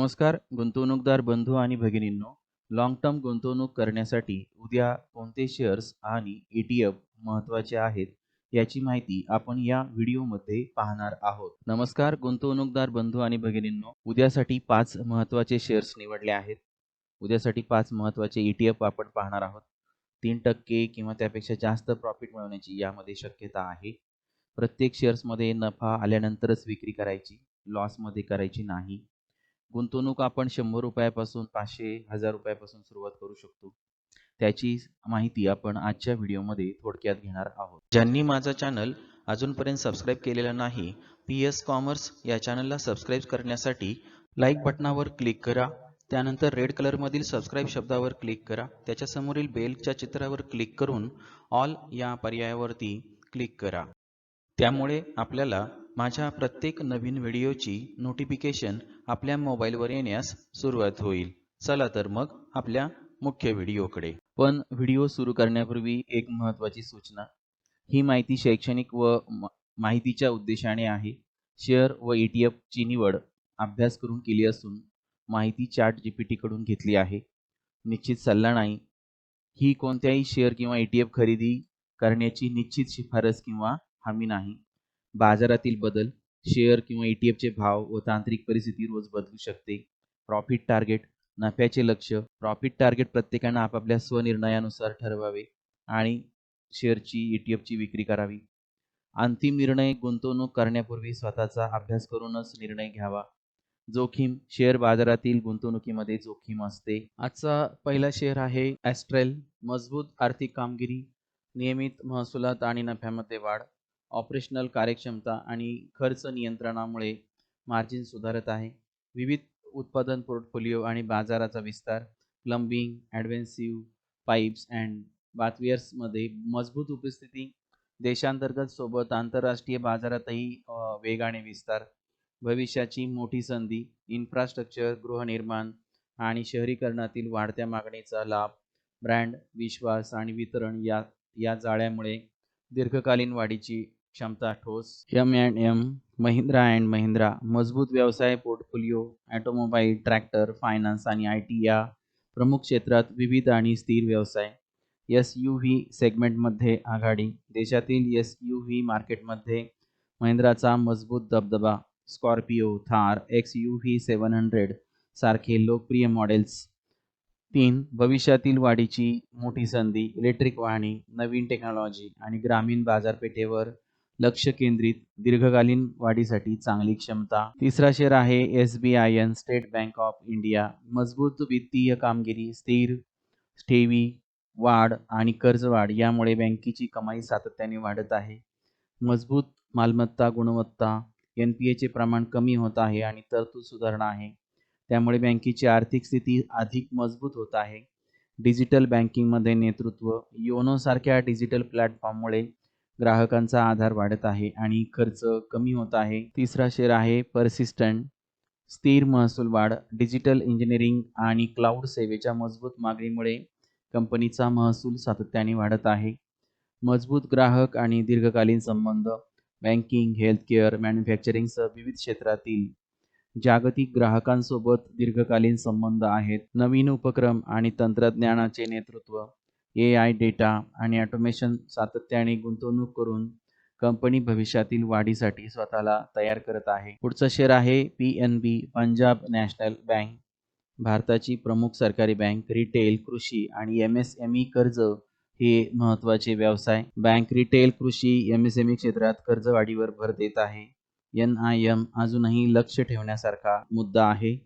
नमस्कार गुंतवणूकदार बंधू आणि भगिनींनो. लॉंग टर्म गुंतवणूक करण्यासाठी उद्या कोणते शेअर्स आणि ETF महत्त्वाचे आहेत याची माहिती आपण या व्हिडिओमध्ये पाहणार आहोत. नमस्कार गुंतवणूकदार बंधू आणि भगिनींनो, उद्यासाठी 5 महत्त्वाचे शेअर्स निवडले आहेत. उद्यासाठी 5 महत्त्वाचे ETF आपण पाहणार आहोत. 3% किंवा त्यापेक्षा जास्त प्रॉफिट मिळवण्याची यामध्ये शक्यता आहे. प्रत्येक शेअर्समध्ये नफा आल्यानंतरच विक्री करायची, लॉसमध्ये करायची नाही. गुंतवणूक आपण 100 रुपयापासून 500, 1000 रुपयापासून सुरुवात करू शकतो. त्याची माहिती आपण आजच्या व्हिडिओमध्ये थोडक्यात घेणार आहोत. ज्यांनी माझा चॅनल अजूनपर्यंत सबस्क्राईब केलेला नाही, PS कॉमर्स या चॅनलला सबस्क्राईब करण्यासाठी लाईक बटनावर क्लिक करा. त्यानंतर रेड कलरमधील सबस्क्राईब शब्दावर क्लिक करा. त्याच्यासमोरील बेलच्या चित्रावर क्लिक करून ऑल या पर्यायावरती क्लिक करा. त्यामुळे आपल्याला माझ्या प्रत्येक नवीन व्हिडिओची नोटिफिकेशन आपल्या मोबाईलवर येण्यास सुरुवात होईल. चला तर मग आपल्या मुख्य व्हिडिओकडे. पण व्हिडिओ सुरू करण्यापूर्वी एक महत्त्वाची सूचना. ही माहिती शैक्षणिक व माहितीच्या उद्देशाने आहे. शेअर व ETFची निवड अभ्यास करून केली असून माहिती ChatGPT कडून घेतली आहे. निश्चित सल्ला नाही. ही कोणत्याही शेअर किंवा ETF खरेदी करण्याची निश्चित शिफारस किंवा हमी नाही. बाजारातील बदल, शेअर किंवा ETFचे भाव व तांत्रिक परिस्थिती रोज बदलू शकते. प्रॉफिट टार्गेट, नफ्याचे लक्ष्य. प्रॉफिट टार्गेट प्रत्येकाने आपापल्या स्वनिर्णयानुसार ठरवावे आणि शेअरची ETFची विक्री करावी. अंतिम निर्णय गुंतवणूक करण्यापूर्वी स्वतःचा अभ्यास करूनच निर्णय घ्यावा. जोखीम, शेअर बाजारातील गुंतवणुकीमध्ये जोखीम असते. आजचा पहिला शेअर आहे ॲस्ट्रेल. मजबूत आर्थिक कामगिरी, नियमित महसुलात आणि नफ्यामध्ये वाढ, ऑपरेशनल कार्यक्षमता आणि खर्च नियंत्रणामुळे मार्जिन सुधारत आहे. विविध उत्पादन पोर्टफोलिओ आणि बाजाराचा विस्तार. प्लंबिंग, ॲडव्हेन्सिव्ह पाईप्स अँड बाथवेअर्समध्ये मजबूत उपस्थिती. देशांतर्गत सोबत आंतरराष्ट्रीय बाजारातही वेगाने विस्तार. भविष्याची मोठी संधी. इन्फ्रास्ट्रक्चर, गृहनिर्माण आणि शहरीकरणातील वाढत्या मागणीचा लाभ. ब्रँड, विश्वास आणि वितरण या जाळ्यामुळे दीर्घकालीन वाढीची क्षमता. ठोस. M&M महिंद्रा अँड महिंद्रा मजबूत व्यवसाय पोर्टफोलिओ. ऑटोमोबाईल, ट्रॅक्टर, फायनान्स आणि IT या प्रमुख क्षेत्रात विविध आणि स्थिर व्यवसाय. SUV सेगमेंटमध्ये आघाडी. देशातील SUV मार्केटमध्ये महिंद्राचा मजबूत दबदबा. स्कॉर्पिओ, थार, XUV 700 सारखे लोकप्रिय मॉडेल्स. 3. भविष्यातील वाढीची मोठी संधी. इलेक्ट्रिक वाहने, नवीन टेक्नॉलॉजी आणि ग्रामीण बाजारपेठेवर लक्ष केंद्रित. दीर्घकालीन वाढीसाठी चांगली क्षमता. तिसरा शेअर आहे SBIN, state bank of India. मजबूत वित्तीय कामगिरी, स्थिर ठेवी, वाढ आणि कर्जवाढ यामुळे बँकेची कमाई सातत्याने वाढत आहे. मजबूत मालमत्ता गुणवत्ता. NPAचे प्रमाण कमी होत आहे आणि तरतूद सुधारणा आहे. त्यामुळे बँकेची आर्थिक स्थिती अधिक मजबूत होत आहे. डिजिटल बँकिंगमध्ये नेतृत्व. योनो सारख्या डिजिटल प्लॅटफॉर्ममुळे ग्राहकांचा आधार वाढत आहे आणि खर्च कमी होत आहे. तिसरा शेअर आहे पर्सिस्टंट. स्थिर महसूल वाढ. डिजिटल इंजिनिअरिंग आणि क्लाउड सेवेच्या मजबूत मागणीमुळे कंपनीचा महसूल सातत्याने वाढत आहे. मजबूत ग्राहक आणि दीर्घकालीन संबंध. बँकिंग, हेल्थकेअर, मॅन्युफॅक्चरिंगसह विविध क्षेत्रातील जागतिक ग्राहकांसोबत दीर्घकालीन संबंध आहेत. नवीन उपक्रम आणि तंत्रज्ञानाचे नेतृत्व. AI, डेटा आणि ऑटोमेशन सातत्याने गुंतवणूक करून कंपनी भविष्यातील वाढीसाठी स्वतःला तयार करत आहे. पुढचा शेअर आहे PNB, पंजाब नॅशनल बँक. भारताची प्रमुख सरकारी बँक. रिटेल, कृषी आणि MSME कर्ज हे महत्त्वाचे व्यवसाय. बँक रिटेल, कृषी, MSME क्षेत्रात कर्जवाढीवर भर देत आहे. NIM अजूनही लक्ष ठेवण्यासारखा मुद्दा आहे.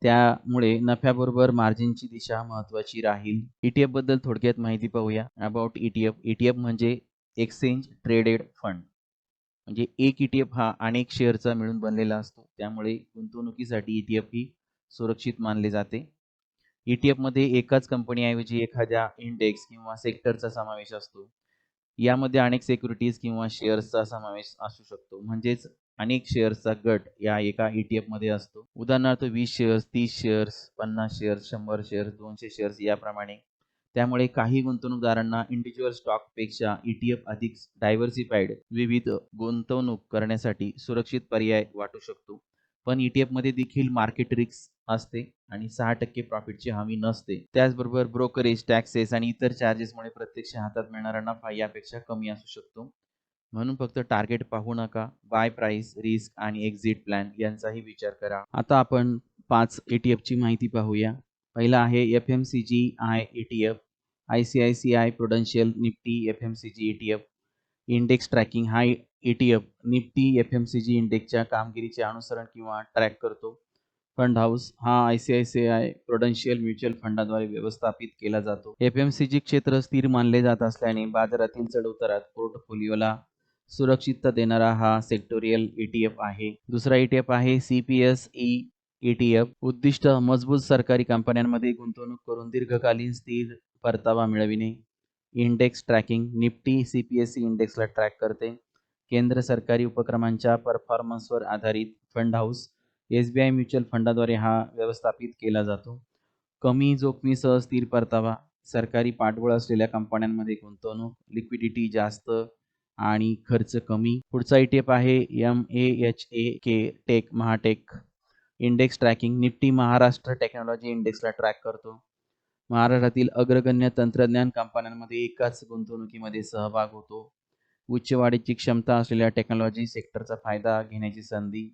त्यामुळे नफ्याबरोबर मार्जिनची दिशा महत्त्वाची राहील. ETF बद्दल थोडक्यात माहिती पाहूया. About ETF. ETF म्हणजे एक्सचेंज ट्रेडेड फंड. म्हणजे एक ETF हा अनेक शेअरचा मिळून बनलेला असतो. त्यामुळे गुंतवणुकीसाठी ETF ही सुरक्षित मानले जाते. ETF मध्ये एकाच कंपनीऐवजी एखाद्या इंडेक्स किंवा सेक्टरचा समावेश असतो. यामध्ये अनेक सिक्युरिटीज किंवा शेअर्सचा समावेश असू शकतो. म्हणजेच अनेक शेअर्सचा गट या एका ETF मध्ये असतो. उदाहरणार्थ 20 shares, 30 shares, 50 shares, 100 shares, 200 shares याप्रमाणे. त्यामुळे काही गुंतवणूकदारांना इंडिव्हिज्युअल स्टॉकपेक्षा ETF अधिक डायव्हर्सिफाईड, विविध गुंतवणूक करण्यासाठी सुरक्षित पर्याय वाटू शकतो. पण ETF मध्ये देखील मार्केट रिस्क असते आणि 6% प्रॉफिटची हमी नसते. त्याचबरोबर ब्रोकरेज, टॅक्सेस आणि इतर चार्जेसमुळे प्रत्यक्ष हातात मिळणारा नफा यापेक्षा कमी असू शकतो. म्हणून फक्त टार्गेट पाहू नका, बाय प्राइस, रिस्क आणि एक्झिट प्लॅन यांचाही विचार करा. आता आपण 5 ETFची माहिती पाहूया. पहिला आहे FMCGI ETF, ICICI Prudential Nifty FMCG ETF. Index tracking हा ETF निफ्टी FMCG इंडेक्सच्या कामगिरीचे अनुसरण किंवा ट्रॅक करतो. फंड हाऊस हा ICICI प्रुडेन्शियल म्युच्युअल फंडाद्वारे व्यवस्थापित केला जातो. FMCG क्षेत्र स्थिर मानले जात असल्याने बाजारातील चढउतारात पोर्टफोलिओला सुरक्षितता देणारा हा सेक्टोरियल ETF आहे. दुसरा ETF आहे CPSE ETF. उद्दिष्ट मजबूत सरकारी कंपन्यांमध्ये गुंतवणूक करून दीर्घकालीन स्थिर परतावा मिळविणे. इंडेक्स ट्रॅकिंग निफ्टी CPSE इंडेक्सला ट्रॅक करते. केंद्र सरकारी उपक्रमांच्या परफॉर्मन्सवर आधारित फंड हाऊस SBI म्युच्युअल फंडाद्वारे हा व्यवस्थापित केला जातो. कमी जोखमीसह स्थिर परतावा, सरकारी पाठबळ असलेल्या कंपन्यांमध्ये गुंतवणूक, लिक्विडिटी जास्त आणि खर्च कमी. पुढचा ETF आहे MAHAK tech Mahatech. Index tracking Nifty Maharashtra technology इंडेक्सला ट्रॅक करतो. महाराष्ट्रातील अग्रगण्य तंत्रज्ञान कंपन्यांमध्ये एकाच गुंतवणुकीमध्ये सहभाग होतो. उच्च वाढीची क्षमता असलेल्या टेक्नॉलॉजी सेक्टरचा फायदा घेण्याची संधी,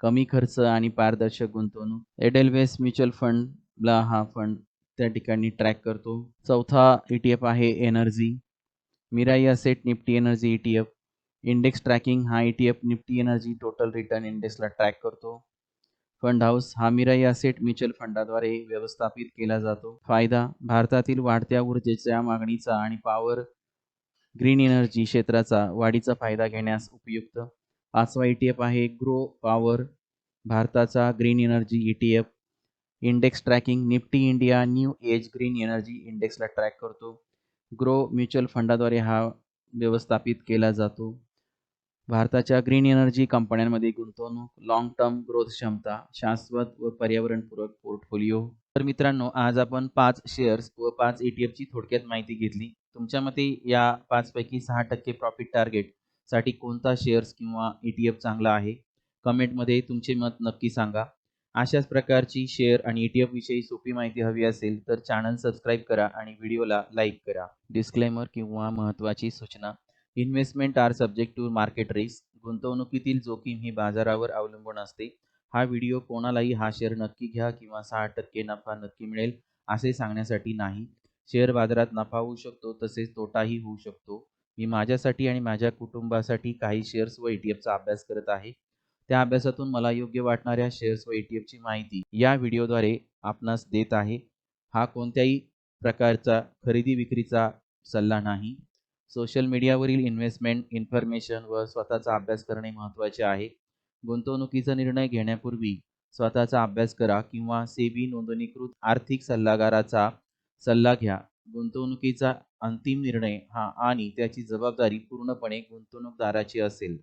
कमी खर्च आणि पारदर्शक गुंतवणूक. एडेलवेस म्युच्युअल फंडला हा फंड त्या ठिकाणी ट्रॅक करतो. चौथा ETF आहे energy, Mirae asset Nifty energy ETF. Index tracking हा ETF Nifty energy total return इंडेक्सला ट्रॅक करतो. फंड हाऊस हा मिराई असेट म्युच्युअल फंडाद्वारे व्यवस्थापित केला जातो. फायदा, भारतातील वाढत्या ऊर्जेच्या मागणीचा आणि पॉवर ग्रीन एनर्जी क्षेत्राचा वाढीचा फायदा घेण्यास उपयुक्त. पाचवा ETF आहे ग्रो पॉवर, भारताचा green energy ETF. Index tracking Nifty India new age green energy इंडेक्सला ट्रॅक करतो. ग्रो म्युच्युअल फंडाद्वारे हा व्यवस्थापित केला जातो. भारताच्या ग्रीन एनर्जी कंपन्यांमध्ये गुंतवणूक, लॉंग टर्म ग्रोथ क्षमता, शाश्वत व पर्यावरणपूरक पोर्टफोलिओ. तर मित्रांनो, आज आपण 5 शेअर्स व 5 ETFची थोडक्यात माहिती घेतली. तुमच्या मते या 5 पैकी 6% प्रॉफिट टार्गेटसाठी कोणता शेअर्स किंवा ETF चांगला आहे? कमेंटमध्ये तुमचे मत नक्की सांगा. अशाच प्रकारची शेअर आणि ETF विषयी सोपी माहिती हवी असेल तर चॅनल सबस्क्राईब करा आणि व्हिडिओला लाईक करा. डिस्क्लेमर किंवा महत्त्वाची सूचना. Investment are subject to market risk. गुंतवणुकीतील जोखीम ही बाजारावर अवलंबून असते. हा व्हिडिओ कोणालाही हा शेअर नक्की घ्या किंवा 6% नफा नक्की मिळेल असे सांगण्यासाठी नाही. शेअर बाजारात नफा होऊ शकतो तसेच तोटाही होऊ शकतो. मी माझ्यासाठी आणि माझ्या कुटुंबासाठी काही शेअर्स व ETFचा अभ्यास करत आहे. त्या अभ्यासातून मला योग्य वाटणाऱ्या शेअर्स व ETFची माहिती या व्हिडिओद्वारे आपणास देत आहे. हा कोणत्याही प्रकारचा खरेदी विक्रीचा सल्ला नाही. सोशल मीडियावरील इन्व्हेस्टमेंट इन्फॉर्मेशन व स्वतःचा अभ्यास करणे महत्त्वाचे आहे. गुंतवणुकीचा निर्णय घेण्यापूर्वी स्वतःचा अभ्यास करा किंवा सेबी नोंदणीकृत आर्थिक सल्लागाराचा सल्ला घ्या. गुंतवणुकीचा अंतिम निर्णय हा आणि त्याची जबाबदारी पूर्णपणे गुंतवणूकदाराची असेल.